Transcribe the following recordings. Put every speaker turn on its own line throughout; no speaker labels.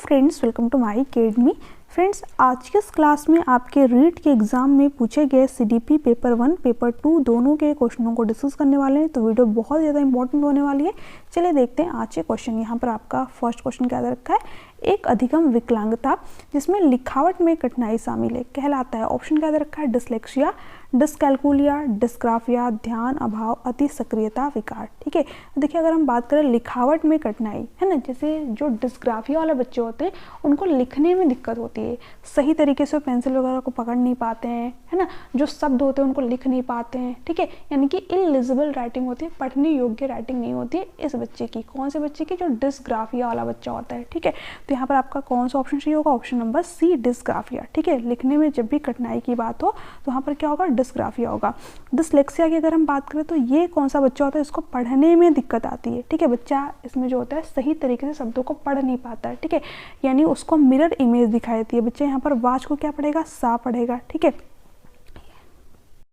Friends, welcome to my academy. Friends, आज के इस क्लास में आपके रीट के एग्जाम में पूछे गए सीडीपी पेपर 1 पेपर 2 दोनों के क्वेश्चनों को डिस्कस करने वाले हैं। तो वीडियो बहुत ज़्यादा इंपॉर्टेंट होने वाली है। चलिए देखते हैं आज के क्वेश्चन। यहाँ पर आपका फर्स्ट क्वेश्चन क्या दे रखा है, एक अधिगम विकलांगता जिसमें लिखावट में कठिनाई शामिल है कहलाता है। ऑप्शन क्या दे रखा है, डिसलेक्सिया, डिसकैलकुलिया, डिस्ग्राफिया, ध्यान अभाव, अति सक्रियता विकार। ठीक है, देखिए अगर हम बात करें लिखावट में कठिनाई, है ना, जैसे जो डिस्ग्राफिया वाले बच्चे होते हैं उनको लिखने में दिक्कत होती है, सही तरीके से पेंसिल वगैरह को पकड़ नहीं पाते हैं, है ना, जो शब्द होते हैं उनको लिख नहीं पाते हैं। ठीक है, यानी कि इलिजिबल राइटिंग होती है, पढ़ने योग्य राइटिंग नहीं होती है इस बच्चे की। कौन से बच्चे की? जो डिस्ग्राफिया वाला बच्चा होता है। ठीक है, तो यहाँ पर आपका कौन सा ऑप्शन चाहिए होगा? Option number C, dysgraphia. ठीक है, लिखने में जब भी कठिनाई की बात हो तो यहाँ पर क्या होगा? डिस्ग्राफिया होगा। डिसलेक्सिया की अगर हम बात करें तो ये कौन सा बच्चा होता है? इसको पढ़ने में दिक्कत आती है। ठीक है, बच्चा इसमें जो होता है सही तरीके से शब्दों को पढ़ नहीं पाता है। ठीक है, यानी उसको मिरर इमेज दिखाई देती है। बच्चा यहाँ पर वाच को क्या पढ़ेगा? सा पढ़ेगा। ठीक है,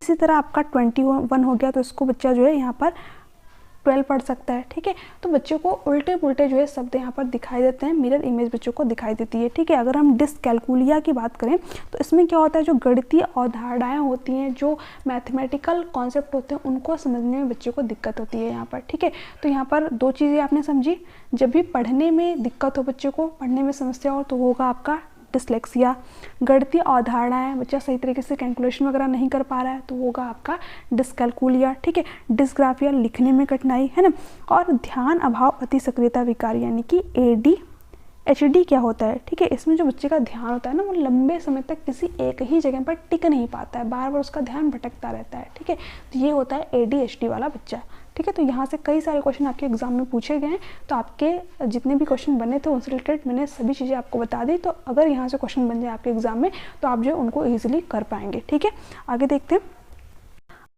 इसी तरह आपका 21 हो गया तो इसको बच्चा जो है यहाँ पर 12 पढ़ सकता है। ठीक है, तो बच्चों को उल्टे पुल्टे जो है शब्द यहाँ पर दिखाई देते हैं, मिरर इमेज बच्चों को दिखाई देती है। ठीक है, अगर हम डिसकैलकुलिया की बात करें तो इसमें क्या होता है, जो गणितीय अवधारणाएं होती हैं, जो मैथमेटिकल कॉन्सेप्ट होते हैं, उनको समझने में बच्चों को दिक्कत होती है यहाँ पर। ठीक है, तो यहाँ पर दो चीज़ें आपने समझी, जब भी पढ़ने में दिक्कत हो, बच्चे को पढ़ने में समस्या हो, तो होगा आपका डिसलेक्सिया। गणितीय अवधारणाएं बच्चा सही तरीके से कैलकुलेशन वगैरह नहीं कर पा रहा है तो होगा आपका डिसकैलकुलिया। ठीक है, डिस्ग्राफिया, लिखने में कठिनाई, है ना, और ध्यान अभाव अति सक्रियता विकार यानी कि ADHD क्या होता है? ठीक है, इसमें जो बच्चे का ध्यान होता है ना, वो लंबे समय तक किसी एक ही जगह पर टिक नहीं पाता है, बार बार उसका ध्यान भटकता रहता है। ठीक है, तो ये होता है ADHD वाला बच्चा। ठीक है, तो यहाँ से कई सारे क्वेश्चन आपके एग्जाम में पूछे गए हैं, तो आपके जितने भी क्वेश्चन बने थे उनसे रिलेटेड मैंने सभी चीज़ें आपको बता दी। तो अगर यहाँ से क्वेश्चन बन जाए आपके एग्जाम में तो आप जो है उनको ईजिली कर पाएंगे। ठीक है, आगे देखते हैं।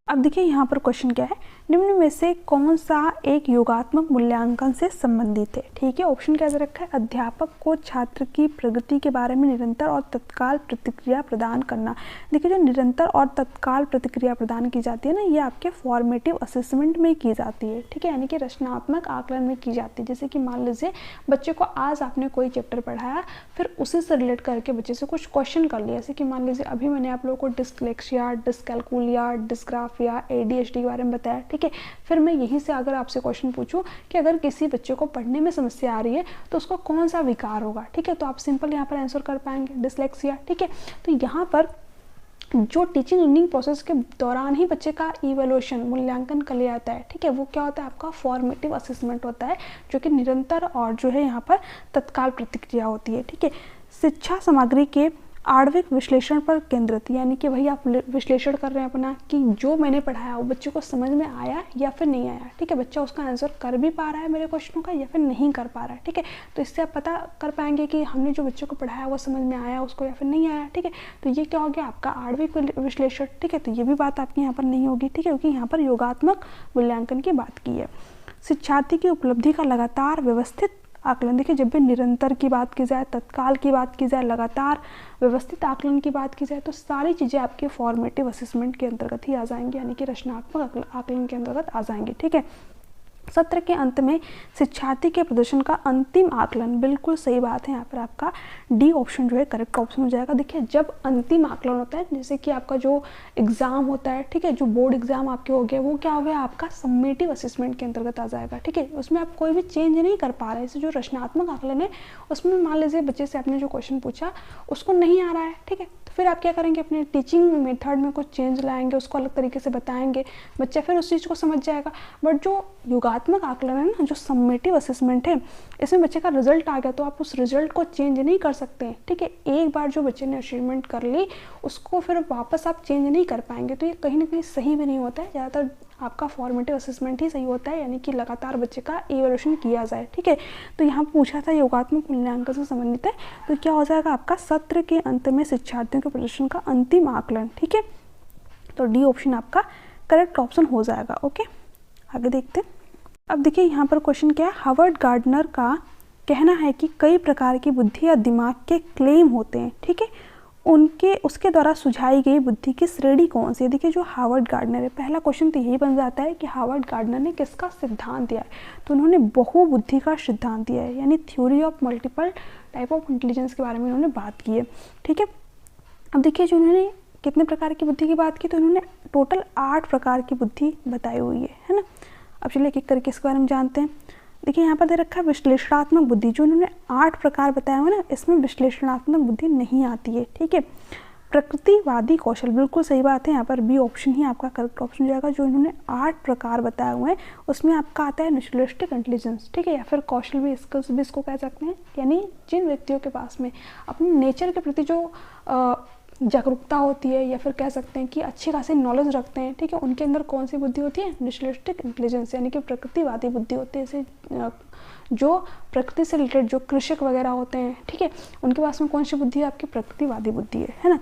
अब देखिए यहाँ पर क्वेश्चन क्या है, निम्न में से कौन सा एक योगात्मक मूल्यांकन से संबंधित है? ठीक है, ऑप्शन क्या दे रखा है, अध्यापक को छात्र की प्रगति के बारे में निरंतर और तत्काल प्रतिक्रिया प्रदान करना। देखिए, जो निरंतर और तत्काल प्रतिक्रिया प्रदान की जाती है ना, ये आपके फॉर्मेटिव असेसमेंट में की जाती है। ठीक है, यानी कि रचनात्मक आकलन में की जाती है। जैसे कि मान लीजिए बच्चे को आज आपने कोई चैप्टर पढ़ाया, फिर उसी से रिलेट करके बच्चे से कुछ क्वेश्चन कर लिया। जैसे कि मान लीजिए अभी मैंने आप लोगों को डिसलेक्सिया, डिसकैलकुलिया, डिस्ग्राफिया, ADHD के बारे में बताया। ठीक है, फिर मैं यहीं से अगर आपसे क्वेश्चन पूछूं कि अगर किसी बच्चे को पढ़ने में समस्या आ रही है तो उसको कौन सा विकार होगा? ठीक है, तो आप सिंपल यहाँ पर आंसर कर पाएंगे डिसलेक्सिया। ठीक है, तो यहाँ पर जो टीचिंग लर्निंग प्रोसेस के दौरान ही बच्चे का इवैल्यूएशन, मूल्यांकन कर लिया जाता है। ठीक है, वो क्या होता है? आपका फॉर्मेटिव असेसमेंट होता है, जो कि निरंतर और जो है यहाँ पर तत्काल प्रतिक्रिया होती है। ठीक है, शिक्षा सामग्री के आणविक विश्लेषण पर केंद्रित, यानी कि वही आप विश्लेषण कर रहे हैं अपना कि जो मैंने पढ़ाया वो बच्चे को समझ में आया या फिर नहीं आया। ठीक है, बच्चा उसका आंसर कर भी पा रहा है मेरे क्वेश्चनों का या फिर नहीं कर पा रहा है। ठीक है, तो इससे आप पता कर पाएंगे कि हमने जो बच्चे को पढ़ाया वो समझ में आया उसको या फिर नहीं आया। ठीक है, तो ये क्या हो गया आपका आणविक विश्लेषण। ठीक है, तो ये भी बात आपकी यहाँ पर नहीं होगी। ठीक है, क्योंकि यहाँ पर योगात्मक मूल्यांकन की बात की है। शिक्षार्थी की उपलब्धि का लगातार व्यवस्थित आकलन। देखिए, जब भी निरंतर की बात की जाए, तत्काल की बात की जाए, लगातार व्यवस्थित आकलन की बात की जाए, तो सारी चीज़ें आपके फॉर्मेटिव असेसमेंट के अंतर्गत ही आ जाएंगी, यानी कि रचनात्मक आकलन के अंतर्गत आ जाएंगे। ठीक है, सत्र के अंत में शिक्षार्थी के प्रदर्शन का अंतिम आकलन, बिल्कुल सही बात है, यहाँ पर आपका डी ऑप्शन जो है करेक्ट ऑप्शन हो जाएगा। देखिए, जब अंतिम आकलन होता है, जैसे कि आपका जो एग्ज़ाम होता है, ठीक है, जो बोर्ड एग्जाम आपके हो गए, वो क्या हो गया? आपका समेटिव असेसमेंट के अंतर्गत आ जाएगा। ठीक है, उसमें आप कोई भी चेंज नहीं कर पा रहे हैं। जो रचनात्मक आकलन है उसमें मान लीजिए बच्चे से आपने जो क्वेश्चन पूछा उसको नहीं आ रहा है। ठीक है, तो फिर आप क्या करेंगे? अपने टीचिंग मेथड में कुछ चेंज लाएंगे, उसको अलग तरीके से बताएंगे, बच्चा फिर उस चीज़ को समझ जाएगा। बट जो योगात्मक आकलन है ना, जो समेटिव असेसमेंट है, इसमें बच्चे का रिजल्ट आ गया तो आप उस रिजल्ट को चेंज नहीं कर सकते हैं। ठीक है, एक बार जो बच्चे ने अचीवमेंट कर ली उसको फिर वापस आप चेंज नहीं कर पाएंगे, तो ये कहीं ना कहीं सही भी नहीं होता है। ज़्यादातर आपका फॉर्मेटिव असेसमेंट ही सही होता है, यानी कि लगातार बच्चे का इवैल्यूएशन किया जाए। ठीक है, तो यहाँ पूछा था योगात्मक मूल्यांकन से संबंधित है, तो क्या हो जाएगा आपका सत्र के अंत में शिक्षार्थियों के प्रदर्शन का अंतिम आकलन। ठीक है, तो डी ऑप्शन आपका करेक्ट ऑप्शन हो जाएगा। ओके, आगे देखते हैं। अब देखिए यहाँ पर क्वेश्चन क्या है, हार्वर्ड गार्डनर का कहना है कि कई प्रकार की बुद्धि या दिमाग के क्लेम होते हैं। ठीक है, उसके द्वारा सुझाई गई बुद्धि की श्रेणी कौन सी है। देखिए जो हार्वर्ड गार्डनर है, पहला क्वेश्चन तो यही बन जाता है कि हार्वर्ड गार्डनर ने किसका सिद्धांत दिया है, तो उन्होंने बहुबुद्धि का सिद्धांत दिया है, यानी theory of multiple type of intelligence के बारे में उन्होंने बात की है। ठीक है, अब देखिए जो उन्होंने कितने प्रकार की बुद्धि की बात की, तो उन्होंने टोटल 8 प्रकार की बुद्धि बताई हुई है ना। अब चलिए एक एक करके इसके बारे में जानते हैं। देखिए यहाँ पर दे रखा है विश्लेषणात्मक बुद्धि, जो उन्होंने 8 प्रकार बताया हुआ ना, इसमें विश्लेषणात्मक बुद्धि नहीं आती है। ठीक है, प्रकृतिवादी कौशल, बिल्कुल सही बात है, यहाँ पर बी ऑप्शन ही आपका करेक्ट ऑप्शन हो जाएगा। जो इन्होंने 8 प्रकार बताए हुए हैं उसमें आपका आता है नेचुरलिस्टिक इंटेलिजेंस। ठीक है, या फिर कौशल भी, स्किल्स भी इसको कह सकते हैं, यानी जिन व्यक्तियों के पास में अपने नेचर के प्रति जो जागरूकता होती है, या फिर कह सकते हैं कि अच्छी खासी नॉलेज रखते हैं। ठीक है, उनके अंदर कौन सी बुद्धि होती है, नेचुरलिस्टिक इंटेलिजेंस, यानी कि प्रकृतिवादी बुद्धि होती है। जैसे जो प्रकृति से रिलेटेड जो कृषक वगैरह होते हैं, ठीक है, उनके पास में कौन सी बुद्धि है, आपकी प्रकृतिवादी बुद्धि है ना।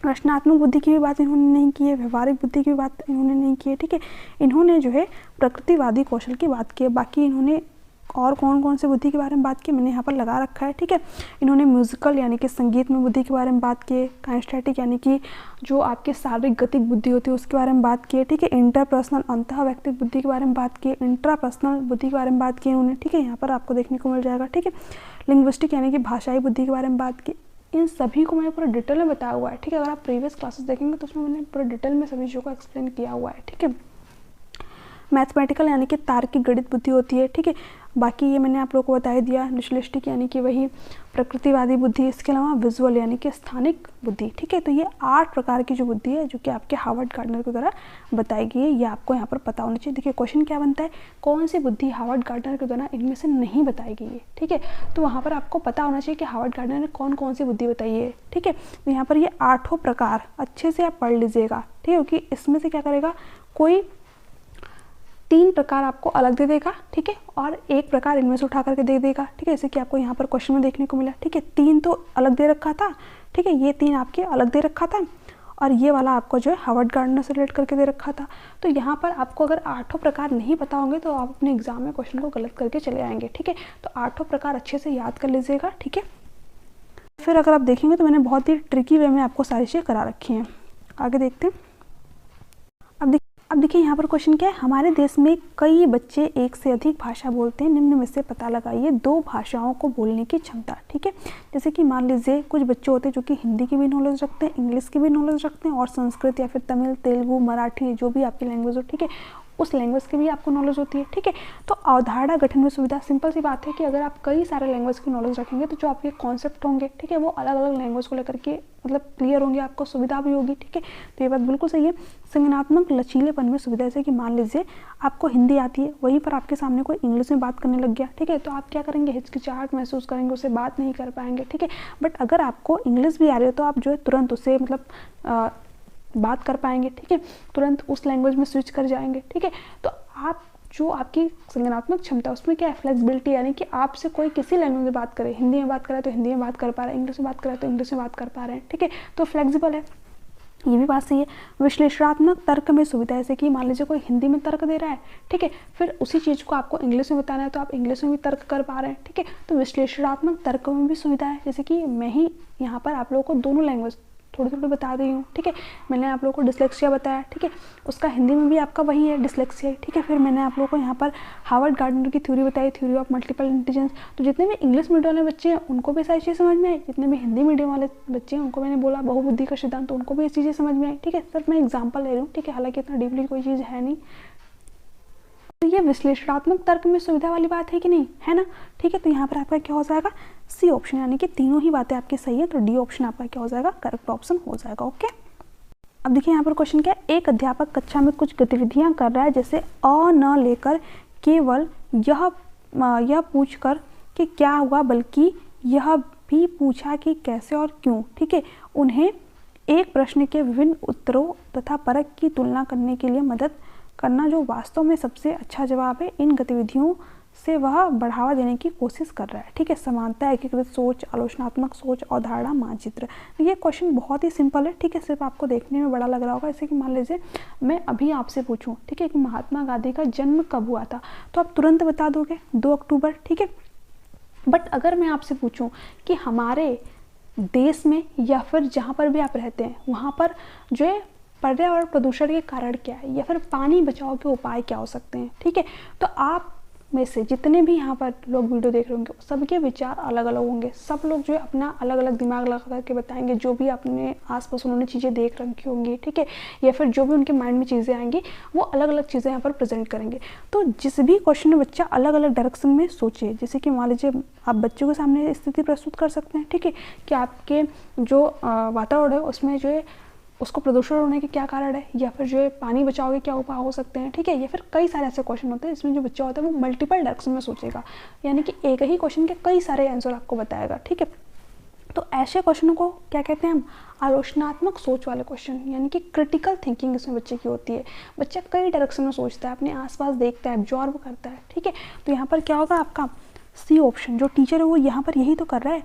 रचनात्मक बुद्धि की भी बात इन्होंने नहीं की है, व्यवहारिक बुद्धि की भी बात इन्होंने नहीं की है। ठीक है, इन्होंने जो है प्रकृतिवादी कौशल की बात की है। बाकी इन्होंने और कौन कौन से बुद्धि के बारे में बात की मैंने यहाँ पर लगा रखा है। ठीक है, इन्होंने म्यूजिकल यानी कि संगीत में बुद्धि के बारे में बात की है, काइनेस्थेटिक यानी कि जो आपके शारीरिक गतिक बुद्धि होती है उसके बारे में बात की है। ठीक है, इंटरपर्सनल अंतः व्यक्तिक बुद्धि के बारे में बात की है, इंट्रापर्सनल बुद्धि के बारे में बात की है उन्होंने। ठीक है, यहाँ पर आपको देखने को मिल जाएगा। ठीक है, लिंग्विस्टिक यानी कि भाषाई बुद्धि के बारे में बात की। इन सभी को मैंने पूरा डिटेल में बताया हुआ है। ठीक है, अगर आप प्रीवियस क्लासेस देखेंगे तो उसमें मैंने पूरा डिटेल में सभी चीज़ों को एक्सप्लेन किया हुआ है। ठीक है, मैथमेटिकल यानी कि तार्किक गणित बुद्धि होती है। ठीक है, बाकी ये मैंने आप लोगों को बता ही दिया। नेचुरलिस्टिक यानी कि वही प्रकृतिवादी बुद्धि, इसके अलावा विजुअल यानी कि स्थानिक बुद्धि। ठीक है, तो ये 8 प्रकार की जो बुद्धि है जो कि आपके हार्वर्ड गार्डनर के द्वारा बताई गई है, ये आपको यहाँ पर पता होना चाहिए। देखिए क्वेश्चन क्या बनता है, कौन सी बुद्धि हार्वर्ड गार्डनर के द्वारा इनमें से नहीं बताई गई है। ठीक है, तो वहाँ पर आपको पता होना चाहिए कि हार्वर्ड गार्डनर ने कौन कौन सी बुद्धि बताई है। ठीक है, तो यहाँ पर ये 8 प्रकार अच्छे से आप पढ़ लीजिएगा। ठीक है, क्योंकि इसमें से क्या करेगा, कोई 3 प्रकार आपको अलग दे देगा। ठीक है, और 1 प्रकार इनमें से उठा करके दे देगा। ठीक है, जैसे कि आपको यहाँ पर क्वेश्चन में देखने को मिला। ठीक है, 3 तो अलग दे रखा था। ठीक है, ये 3 आपके अलग दे रखा था, और ये वाला आपको जो है हार्वर्ड गार्डनर से रिलेट करके दे रखा था। तो यहाँ पर आपको अगर 8 प्रकार नहीं पता होंगे तो आप अपने एग्जाम में क्वेश्चन को गलत करके चले आएंगे। ठीक है, तो 8 प्रकार अच्छे से याद कर लीजिएगा। ठीक है, फिर अगर आप देखेंगे तो मैंने बहुत ही ट्रिकी वे में आपको सारी चीज़ें करा रखी हैं। आगे देखते हैं। अब देखिए यहाँ पर क्वेश्चन क्या है, हमारे देश में कई बच्चे एक से अधिक भाषा बोलते हैं, निम्न में से पता लगाइए 2 भाषाओं को बोलने की क्षमता। ठीक है, जैसे कि मान लीजिए कुछ बच्चे होते हैं जो कि हिंदी की भी नॉलेज रखते हैं, इंग्लिश की भी नॉलेज रखते हैं, और संस्कृत या फिर तमिल, तेलुगु, मराठी जो भी आपकी लैंग्वेज हो, ठीक है, उस लैंग्वेज की भी आपको नॉलेज होती है। ठीक है, तो अवधारणा गठन में सुविधा, सिंपल सी बात है कि अगर आप कई सारे लैंग्वेज की नॉलेज रखेंगे तो जो आपके कॉन्सेप्ट होंगे, ठीक है, वो अलग अलग लैंग्वेज को लेकर के मतलब क्लियर होंगे, आपको सुविधा भी होगी। ठीक है, तो ये बात बिल्कुल सही है। संज्ञानात्मक लचीलेपन में सुविधा, जैसे कि मान लीजिए आपको हिंदी आती है, वहीं पर आपके सामने कोई इंग्लिश में बात करने लग गया। ठीक है, तो आप क्या करेंगे, हिचकिचाहट महसूस करेंगे, उससे बात नहीं कर पाएंगे। ठीक है, बट अगर आपको इंग्लिश भी आ रही है तो आप जो है तुरंत उससे मतलब बात कर पाएंगे। ठीक है, तुरंत उस लैंग्वेज में स्विच कर जाएंगे। ठीक है, तो आप जो आपकी संज्ञानात्मक क्षमता उसमें क्या है, फ्लेक्सिबिलिटी, यानी कि आपसे कोई किसी लैंग्वेज में बात करे, हिंदी में बात करे तो हिंदी में बात कर पा रहे हैं, इंग्लिश में बात करे तो इंग्लिश में बात कर पा रहे हैं। ठीक है, तो फ्लेक्सिबल है, ये भी बात सही है। विश्लेषणात्मक तर्क में सुविधा, जैसे कि मान लीजिए कोई हिंदी में तर्क दे रहा है, ठीक है, फिर उसी चीज़ को आपको इंग्लिश में बताना है तो आप इंग्लिश में भी तर्क कर पा रहे हैं। ठीक है, तो विश्लेषणात्मक तर्क में भी सुविधा है, जैसे कि मैं ही यहाँ पर आप लोगों को दोनों लैंग्वेज थोड़ी थोड़ी बता रही हूँ। ठीक है, मैंने आप लोगों को डिस्लेक्सिया बताया। ठीक है, उसका हिंदी में भी आपका वही है, डिस्लेक्सिया। ठीक है, फिर मैंने आप लोगों को यहाँ पर हार्वर्ड गार्डनर की थ्योरी बताई, थ्योरी ऑफ मल्टीपल इंटेलिजेंस। तो जितने भी इंग्लिश मीडियम वाले बच्चे हैं उनको भी सारी चीज़ समझ में आई, जितने भी हिंदी मीडियम वाले बच्चे हैं उनको मैंने बोला बहुबुद्धि का सिद्धांत, तो उनको भी ये चीज़ें समझ में आई। ठीक है, सिर्फ मैं एग्जाम्पल ले रही हूँ। ठीक है, हालांकि इतना डीपली कोई चीज़ है नहीं। तो ये विश्लेषणात्मक तर्क में सुविधा वाली बात है कि नहीं, है ना। ठीक है, तो यहाँ पर आपका क्या हो जाएगा, सी ऑप्शन, यानी कि तीनों ही बातें आपकी सही है, तो डी ऑप्शन आपका क्या हो जाएगा, करेक्ट ऑप्शन हो जाएगा। ओके, अब देखिए यहाँ पर क्वेश्चन क्या है, एक अध्यापक कक्षा में कुछ गतिविधियाँ कर रहा है, जैसे अ न लेकर केवल यह पूछ कर कि क्या हुआ, बल्कि यह भी पूछा कि कैसे और क्यों। ठीक है, उन्हें एक प्रश्न के विभिन्न उत्तरों तथा परख की तुलना करने के लिए मदद करना, जो वास्तव में सबसे अच्छा जवाब है। इन गतिविधियों से वह बढ़ावा देने की कोशिश कर रहा है। ठीक है, समानता, एकीकृत सोच, आलोचनात्मक सोच, अवधारणा, मानचित्र। ये क्वेश्चन बहुत ही सिंपल है। ठीक है, सिर्फ आपको देखने में बड़ा लग रहा होगा। जैसे कि मान लीजिए मैं अभी आपसे पूछूं, ठीक है, कि महात्मा गांधी का जन्म कब हुआ था, तो आप तुरंत बता दोगे 2 अक्टूबर। ठीक है, बट अगर मैं आपसे पूछूं कि हमारे देश में या फिर जहाँ पर भी आप रहते हैं वहाँ पर जो है पर्यावरण प्रदूषण के कारण क्या है, या फिर पानी बचाव के उपाय क्या हो सकते हैं। ठीक है, तो आप में से जितने भी यहाँ पर लोग वीडियो देख रहे होंगे सबके विचार अलग अलग होंगे। सब लोग जो है अपना अलग अलग दिमाग लगा करके बताएंगे, जो भी अपने आसपास उन्होंने चीज़ें देख रखी होंगी। ठीक है, या फिर जो भी उनके माइंड में चीज़ें आएंगी वो अलग अलग चीज़ें यहाँ पर प्रेजेंट करेंगे। तो जिस भी क्वेश्चन में बच्चा अलग अलग डायरेक्शन में सोचे, जैसे कि मान लीजिए आप बच्चों के सामने स्थिति प्रस्तुत कर सकते हैं। ठीक है, कि आपके जो वातावरण है उसमें जो है उसको प्रदूषण होने के क्या कारण है, या फिर जो है पानी बचाव के क्या उपाय हो सकते हैं। ठीक है, या फिर कई सारे ऐसे क्वेश्चन होते हैं जिसमें जो बच्चा होता है वो मल्टीपल डायरेक्शन में सोचेगा, यानी कि एक ही क्वेश्चन के कई सारे आंसर आपको बताएगा। ठीक है, तो ऐसे क्वेश्चनों को क्या कहते हैं हम, आलोचनात्मक सोच वाले क्वेश्चन, यानी कि क्रिटिकल थिंकिंग इसमें बच्चे की होती है। बच्चा कई डायरेक्शन में सोचता है, अपने आसपास देखता है, एब्जॉर्ब करता है। ठीक है, तो यहाँ पर क्या होगा आपका सी ऑप्शन। जो टीचर है वो यहाँ पर यही तो कर रहा है,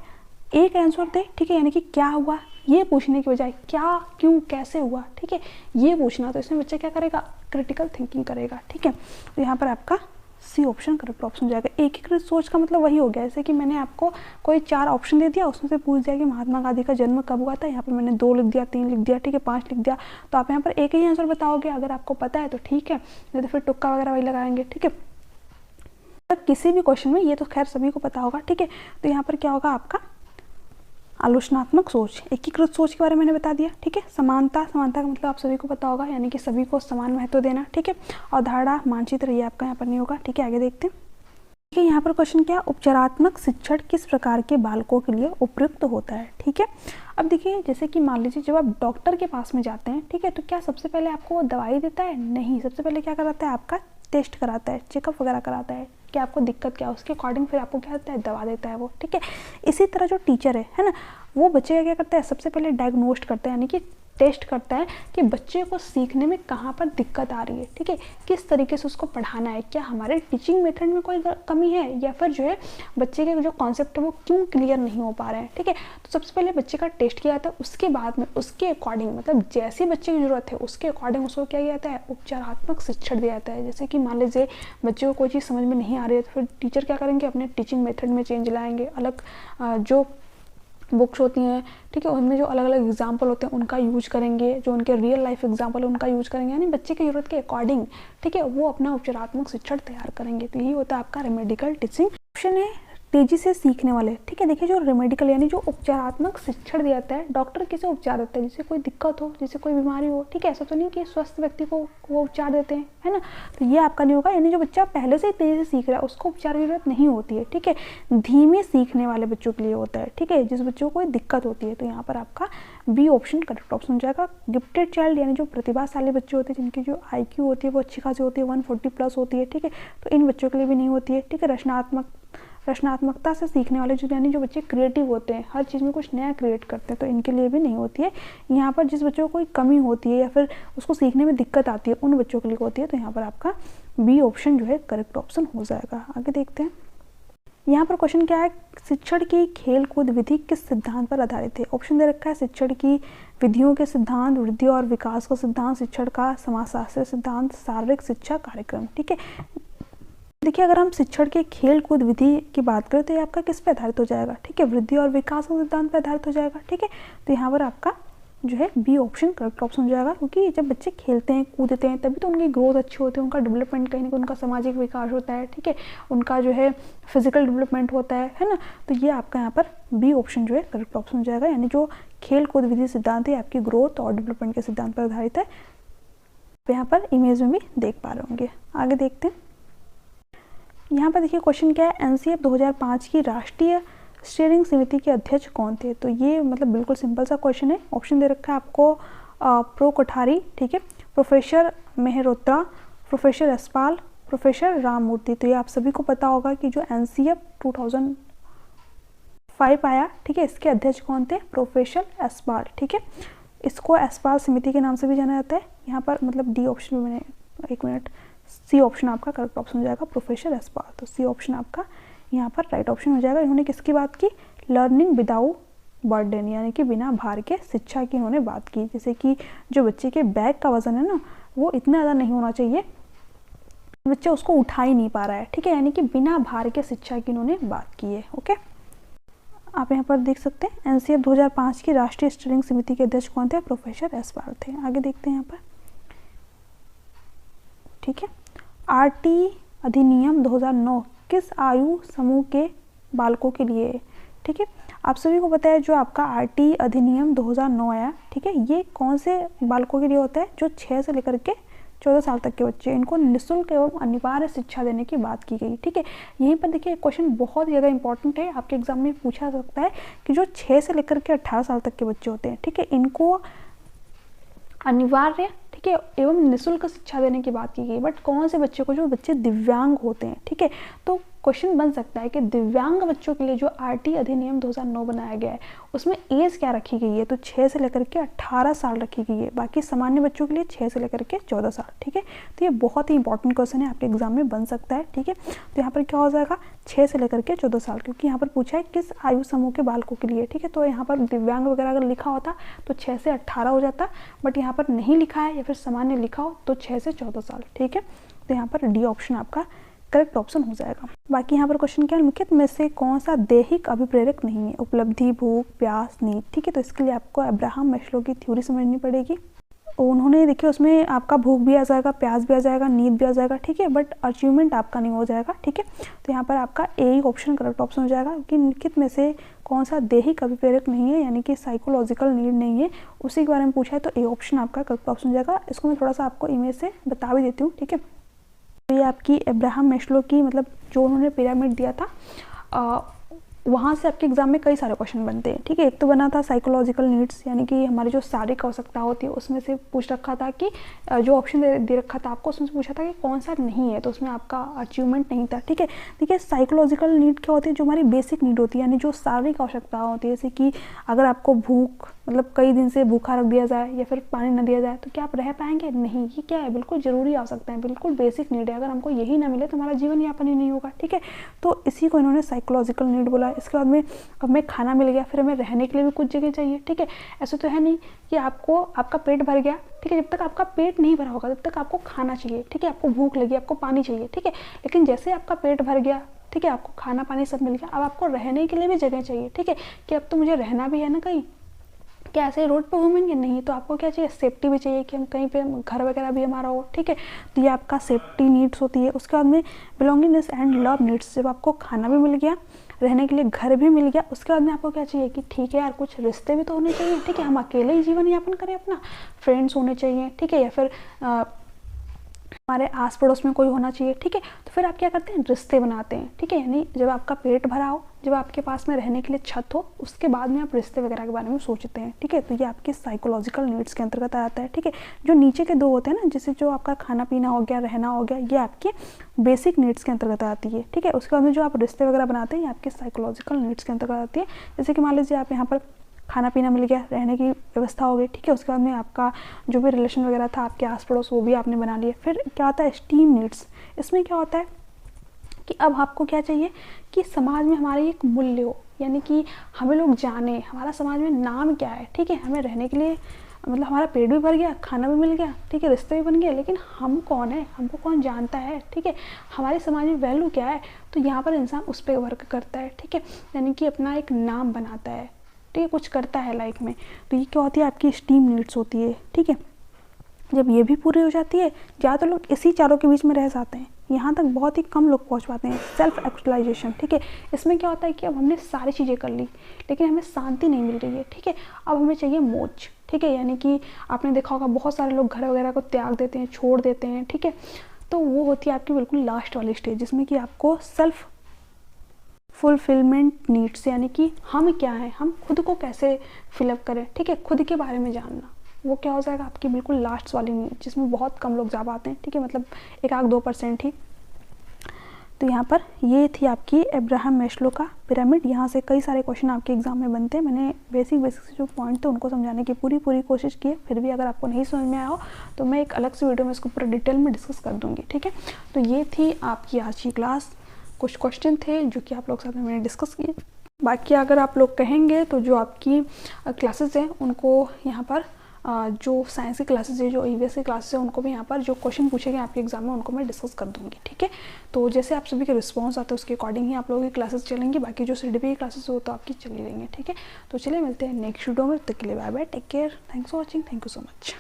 एक आंसर दे। ठीक है, यानी कि क्या हुआ ये पूछने की बजाय क्या, क्यों, कैसे हुआ, ठीक है, ये पूछना। तो इसमें बच्चा क्या करेगा, क्रिटिकल थिंकिंग करेगा। ठीक है, तो यहाँ पर आपका सी ऑप्शन करेक्ट ऑप्शन हो जाएगा। एकीकृत सोच का मतलब वही हो गया, जैसे कि मैंने आपको कोई 4 ऑप्शन दे दिया, उसमें से पूछ दिया कि महात्मा गांधी का जन्म कब हुआ था। यहाँ पर मैंने 2 लिख दिया, 3 लिख दिया, ठीक है, 5 लिख दिया। तो आप यहाँ पर एक ही आंसर बताओगे, अगर आपको पता है तो ठीक है, नहीं तो फिर तुक्का वगैरह वही लगाएंगे। ठीक है, किसी भी क्वेश्चन में, ये तो खैर सभी को पता होगा। ठीक है, तो यहाँ पर क्या होगा आपका आलोचनात्मक सोच। एकीकृत सोच के बारे में मैंने बता दिया। ठीक है, समानता, समानता का मतलब आप सभी को पता होगा, यानी कि सभी को समान महत्व देना। ठीक है, अवधारणा, मानचित्र, ये आपका यहाँ पर नहीं होगा। ठीक है, आगे देखते हैं। ठीक है, यहाँ पर क्वेश्चन क्या, उपचारात्मक शिक्षण किस प्रकार के बालकों के लिए उपयुक्त होता है। ठीक है, अब देखिए जैसे कि मान लीजिए जब आप डॉक्टर के पास में जाते हैं, ठीक है, तो क्या सबसे पहले आपको वो दवाई देता है? नहीं, सबसे पहले क्या कराता है, आपका टेस्ट कराता है, चेकअप वगैरह कराता है कि आपको दिक्कत क्या है, उसके अकॉर्डिंग फिर आपको क्या देता है, दवा देता है वो। ठीक है, इसी तरह जो टीचर है ना, वो बच्चे का क्या करता है, सबसे पहले डायग्नोस्ट करता है, यानी कि टेस्ट करता है कि बच्चे को सीखने में कहाँ पर दिक्कत आ रही है। ठीक है, किस तरीके से उसको पढ़ाना है, क्या हमारे टीचिंग मेथड में कोई कमी है, या फिर जो है बच्चे के जो कॉन्सेप्ट है वो क्यों क्लियर नहीं हो पा रहे हैं। ठीक है, तो सबसे पहले बच्चे का टेस्ट किया जाता है, उसके बाद में उसके अकॉर्डिंग, मतलब जैसी बच्चे की जरूरत है उसके अकॉर्डिंग उसको क्या किया जाता है, उपचारात्मक शिक्षण दिया जाता है। जैसे कि मान लीजिए बच्चे को कोई चीज़ समझ में नहीं आ रही है, तो फिर टीचर क्या करेंगे, अपने टीचिंग मेथड में चेंज लाएंगे, अलग जो बुक्स होती हैं, ठीक है, उनमें जो अलग अलग एग्जाम्पल होते हैं उनका यूज करेंगे, जो उनके रियल लाइफ एग्जाम्पल है उनका यूज करेंगे, यानी बच्चे की जरूरत के अकॉर्डिंग, ठीक है, वो अपना उपचारात्मक शिक्षण तैयार करेंगे। तो यही होता है आपका रेमेडिकल टीचिंग। ऑप्शन है तेजी से सीखने वाले। ठीक है, देखिए जो रेमेडिकल यानी जो उपचारात्मक शिक्षण दिया जाता है, डॉक्टर किसे उपचार देता है, जिसे कोई दिक्कत हो, जिसे कोई बीमारी हो। ठीक है, ऐसा तो नहीं कि स्वस्थ व्यक्ति को वो उपचार देते हैं, है ना, तो ये आपका नहीं होगा। यानी जो बच्चा पहले से ही तेजी से सीख रहा है उसको उपचार की जरूरत नहीं होती है। ठीक है, धीमे सीखने वाले बच्चों के लिए होता है। ठीक है, जिस बच्चों को कोई दिक्कत होती है, तो यहाँ पर आपका बी ऑप्शन करेक्ट ऑप्शन हो जाएगा। गिफ्टेड चाइल्ड यानी जो प्रतिभाशाली बच्चे होते हैं, जिनकी जो IQ होती है वो अच्छी खासी होती है, 140 प्लस होती है। ठीक है, तो इन बच्चों के लिए भी नहीं होती है। ठीक है, रचनात्मकता से सीखने वाले, जो यानी जो बच्चे क्रिएटिव होते हैं, हर चीज़ में कुछ नया क्रिएट करते हैं, तो इनके लिए भी नहीं होती है। यहाँ पर जिस बच्चों को कोई कमी होती है या फिर उसको सीखने में दिक्कत आती है, उन बच्चों के लिए होती है। तो यहाँ पर आपका बी ऑप्शन जो है करेक्ट ऑप्शन हो जाएगा। आगे देखते हैं, यहाँ पर क्वेश्चन क्या है, शिक्षण की खेल कूद विधि किस सिद्धांत पर आधारित है। ऑप्शन दे रखा है शिक्षण की विधियों के सिद्धांत, वृद्धि और विकास का सिद्धांत, शिक्षण का समाजशास्त्र सिद्धांत, शारीरिक शिक्षा कार्यक्रम। ठीक है, देखिए अगर हम शिक्षण के खेल कूद विधि की बात करें तो ये आपका किस पे आधारित हो जाएगा, ठीक है, वृद्धि और विकास के सिद्धांत पे आधारित हो जाएगा। ठीक है, तो यहाँ पर आपका जो है बी ऑप्शन करेक्ट ऑप्शन हो जाएगा, क्योंकि जब बच्चे खेलते हैं कूदते हैं तभी तो उनकी ग्रोथ अच्छी होती है, उनका डेवलपमेंट कहीं ना कहीं, उनका सामाजिक विकास होता है। ठीक है, उनका जो है फिजिकल डेवलपमेंट होता है ना, तो ये आपका यहाँ पर बी ऑप्शन जो है करेक्ट ऑप्शन हो जाएगा। यानी जो खेल कूद विधि सिद्धांत है आपकी ग्रोथ और डेवलपमेंट के सिद्धांत पर आधारित है। यहाँ पर इमेज में भी देख पा रहे होंगे। आगे देखते हैं, यहाँ पर देखिए क्वेश्चन क्या है, NCF 2005 की राष्ट्रीय स्टीयरिंग समिति के अध्यक्ष कौन थे। तो ये मतलब बिल्कुल सिंपल सा क्वेश्चन है। ऑप्शन दे रखा है आपको प्रो कोठारी, ठीक है, professor Mehrotra, professor Yashpal, professor Ramamurthy. तो ये आप सभी को पता होगा कि जो NCF 2005 आया, ठीक है, इसके अध्यक्ष कौन थे, प्रोफेसर यशपाल। ठीक है, इसको यशपाल समिति के नाम से भी जाना जाता है। यहाँ पर मतलब डी ऑप्शन में मैंने, एक मिनट, सी ऑप्शन आपका करेक्ट ऑप्शन हो जाएगा, प्रोफेसर यशपाल। तो सी ऑप्शन आपका यहाँ पर राइट ऑप्शन हो जाएगा। इन्होंने किसकी बात की, लर्निंग विदाउट बर्डन, यानी कि बिना भार के शिक्षा की इन्होंने बात की। जैसे कि जो बच्चे के बैग का वजन है ना, वो इतना ज़्यादा नहीं होना चाहिए, बच्चा उसको उठा ही नहीं पा रहा है। ठीक है, यानी कि बिना भार के शिक्षा की इन्होंने बात की है। ओके, आप यहाँ पर देख सकते हैं एनसीएफ 2005 की राष्ट्रीय स्टीयरिंग समिति के अध्यक्ष कौन थे? प्रोफेसर एस पाल थे। आगे देखते हैं यहाँ पर, ठीक है। आरटी अधिनियम 2009 किस आयु समूह के बालकों के लिए है? ठीक है, आप सभी को पता है जो आपका आरटी अधिनियम 2009 आया, ठीक है, ये कौन से बालकों के लिए होता है? जो 6 से लेकर के 14 साल तक के बच्चे, इनको निःशुल्क एवं अनिवार्य शिक्षा देने की बात की गई, ठीक है। यहीं पर देखिए क्वेश्चन बहुत ज़्यादा इंपॉर्टेंट है, आपके एग्जाम में पूछा सकता है कि जो 6 से लेकर के 18 साल तक के बच्चे होते हैं, ठीक है, इनको अनिवार्य, ठीक है, एवं निःशुल्क शिक्षा देने की बात की गई। बट कौन से बच्चे को? जो बच्चे दिव्यांग होते हैं, ठीक है। तो क्वेश्चन बन सकता है कि दिव्यांग बच्चों के लिए जो आरटी अधिनियम 2009 बनाया गया है उसमें एज क्या रखी गई है? तो 6 से लेकर के 18 साल रखी गई है। बाकी सामान्य बच्चों के लिए 6 से लेकर के 14 साल, ठीक है। तो ये बहुत ही इंपॉर्टेंट क्वेश्चन है, आपके एग्जाम में बन सकता है, ठीक है। तो यहाँ पर क्या हो जाएगा? 6 से लेकर के 14 साल, क्योंकि यहाँ पर पूछा है किस आयु समूह के बालकों के लिए, ठीक है। तो यहाँ पर दिव्यांग वगैरह अगर लिखा होता तो 6 से 18 हो जाता, बट यहाँ पर नहीं लिखा है या फिर सामान्य लिखा हो तो 6 से 14 साल, ठीक है। तो यहाँ पर डी ऑप्शन आपका करेक्ट ऑप्शन हो जाएगा। बाकी यहाँ पर क्वेश्चन क्या है? निम्नलिखित में से कौन सा दैहिक अभिप्रेरक नहीं है? उपलब्धि, भूख, प्यास, नींद, ठीक है। तो इसके लिए आपको अब्राहम मैस्लो की थ्योरी समझनी पड़ेगी। उन्होंने देखिए उसमें आपका भूख भी आ जाएगा, प्यास भी आ जाएगा, नींद भी आ जाएगा, ठीक है, बट अचीवमेंट आपका नहीं हो जाएगा, ठीक है। तो यहाँ पर आपका ए ही ऑप्शन करेक्ट ऑप्शन हो जाएगा, क्योंकि निम्नलिखित में से कौन सा दैहिक अभिप्रेरक नहीं है, यानी कि साइकोलॉजिकल नीड नहीं है, उसी के बारे में पूछा है, तो ए ऑप्शन आपका करेक्ट ऑप्शन हो जाएगा। इसको मैं थोड़ा सा आपको इमेज से बता भी देती हूँ, ठीक है। तो ये आपकी अब्राहम मैस्लो की, मतलब जो उन्होंने पिरामिड दिया था, वहाँ से आपके एग्जाम में कई सारे क्वेश्चन बनते हैं, ठीक है। एक तो बना था साइकोलॉजिकल नीड्स, यानी कि हमारी जो शारीरिक आवश्यकता होती है उसमें से पूछ रखा था कि जो ऑप्शन दे रखा था आपको, उसमें से पूछा था कि कौन सा नहीं है, तो उसमें आपका अचीवमेंट नहीं था, ठीक है। देखिए साइकोलॉजिकल नीड क्या होती है? जो हमारी बेसिक नीड होती है, यानी जो शारीरिक आवश्यकता होती है, जैसे कि अगर आपको भूख, मतलब कई दिन से भूखा रख दिया जाए या फिर पानी न दिया जाए तो क्या आप रह पाएंगे? नहीं। ये क्या है? बिल्कुल जरूरी आवश्यकता है, बिल्कुल बेसिक नीड है। अगर हमको यही ना मिले तो हमारा जीवन यापन ही नहीं होगा, ठीक है। तो इसी को इन्होंने साइकोलॉजिकल नीड बोला। इसके बाद में हमें खाना मिल गया, फिर हमें रहने के लिए भी कुछ जगह चाहिए, ठीक है। ऐसा तो है नहीं कि आपका पेट भर गया, ठीक है, जब तक आपका पेट नहीं भरा होगा तब तक आपको खाना चाहिए, ठीक है, आपको भूख लगी, आपको पानी चाहिए, ठीक है। लेकिन जैसे आपका पेट भर गया, ठीक है, आपको खाना पानी सब मिल गया, अब आपको रहने के लिए भी जगह चाहिए, ठीक है, कि अब तो मुझे रहना भी है ना कहीं, क्या ऐसे रोड पर घूमेंगे? नहीं। तो आपको क्या चाहिए? सेफ्टी भी चाहिए, कि हम कहीं पे घर वगैरह भी हमारा हो, ठीक है। तो ये आपका सेफ्टी नीड्स होती है। उसके बाद में बिलोंगिंगनेस एंड लव नीड्स, जब आपको खाना भी मिल गया, रहने के लिए घर भी मिल गया, उसके बाद में आपको क्या चाहिए कि ठीक है यार कुछ रिश्ते भी तो होने चाहिए, ठीक है, हम अकेले ही जीवन यापन करें अपना, फ्रेंड्स होने चाहिए, ठीक है, या फिर हमारे आस पड़ोस में कोई होना चाहिए, ठीक है। तो फिर आप क्या करते हैं? रिश्ते बनाते हैं, ठीक है। यानी जब आपका पेट भरा हो, जब आपके पास में रहने के लिए छत हो, उसके बाद में आप रिश्ते वगैरह के बारे में सोचते हैं, ठीक है। तो ये आपकी साइकोलॉजिकल नीड्स के अंतर्गत आता है, ठीक है। जो नीचे के दो होते हैं ना, जैसे जो आपका खाना पीना हो गया, रहना हो गया, ये आपके बेसिक नीड्स के अंतर्गत आती है, ठीक है। उसके बाद में जो आप रिश्ते वगैरह बनाते हैं, ये आपके साइकोलॉजिकल नीड्स के अंतर्गत आती है। जैसे कि मान लीजिए आप यहाँ पर खाना पीना मिल गया, रहने की व्यवस्था हो गई, ठीक है। उसके बाद में आपका जो भी रिलेशन वगैरह था आपके आस पड़ोस, वो भी आपने बना लिए। फिर क्या होता है? Steam needs. इसमें क्या होता है कि अब आपको क्या चाहिए कि समाज में हमारी एक मूल्य हो, यानी कि हमें लोग जाने हमारा समाज में नाम क्या है, ठीक है। हमें रहने के लिए, मतलब हमारा पेट भी भर गया, खाना भी मिल गया, ठीक है, रिश्ते भी बन गए, लेकिन हम कौन है? हमको कौन जानता है, ठीक है, हमारे समाज में वैल्यू क्या है? तो यहाँ पर इंसान उस पर वर्क करता है, ठीक है, यानी कि अपना एक नाम बनाता है, ठीक है, कुछ करता है लाइफ में। तो ये क्या होती है? आपकी स्टीम नीड्स होती है, ठीक है। जब ये भी पूरी हो जाती है, ज़्यादातर लोग इसी चारों के बीच में रह जाते हैं, यहाँ तक बहुत ही कम लोग पहुँच पाते हैं। सेल्फ एक्चुअलाइजेशन, ठीक है, इसमें क्या होता है कि अब हमने सारी चीज़ें कर ली लेकिन हमें शांति नहीं मिल रही है, ठीक है। अब हमें चाहिए मौज, ठीक है, यानी कि आपने देखा होगा बहुत सारे लोग घर वगैरह को त्याग देते हैं, छोड़ देते हैं, ठीक है। तो वो होती है आपकी बिल्कुल लास्ट वाली स्टेज, जिसमें कि आपको सेल्फ फुलफिलमेंट नीड्स, यानी कि हम क्या हैं, हम खुद को कैसे फिलअप करें, ठीक है, खुद के बारे में जानना, वो क्या हो जाएगा? आपकी बिल्कुल लास्ट वाली नीड, जिसमें बहुत कम लोग जा पाते हैं, ठीक है, मतलब 1-2% ही। तो यहाँ पर ये थी आपकी अब्राहम मैस्लो का पिरामिड। यहाँ से कई सारे क्वेश्चन आपके एग्जाम में बनते हैं। मैंने बेसिक जो पॉइंट थे उनको समझाने की पूरी कोशिश की है। फिर भी अगर आपको नहीं समझ में आया हो तो मैं एक अलग से वीडियो में इसको पूरा डिटेल में डिस्कस कर दूँगी, ठीक है। तो ये थी आपकी आज की क्लास। कुछ क्वेश्चन थे जो कि आप लोग साथ में मैंने डिस्कस किए। बाकी अगर आप लोग कहेंगे तो जो आपकी क्लासेस हैं उनको यहाँ पर जो साइंस की क्लासेज है, जो ईवीएस की क्लासेस है, उनको भी यहाँ पर जो क्वेश्चन पूछे गए आपके एग्जाम में उनको मैं डिस्कस कर दूँगी। ठीक है, तो जैसे आप सभी के रिस्पॉन्स आते हैं उसके अकॉर्डिंग ही आप लोगों की क्लासेस चलेंगी। बाकी जो CDP की क्लासेस हो तो आपकी चली रहेंगी। ठीक है, तो चलिए मिलते हैं नेक्स्ट वीडियो में। तब तक के लिए bye bye, take care, thanks for watching, thank you so much.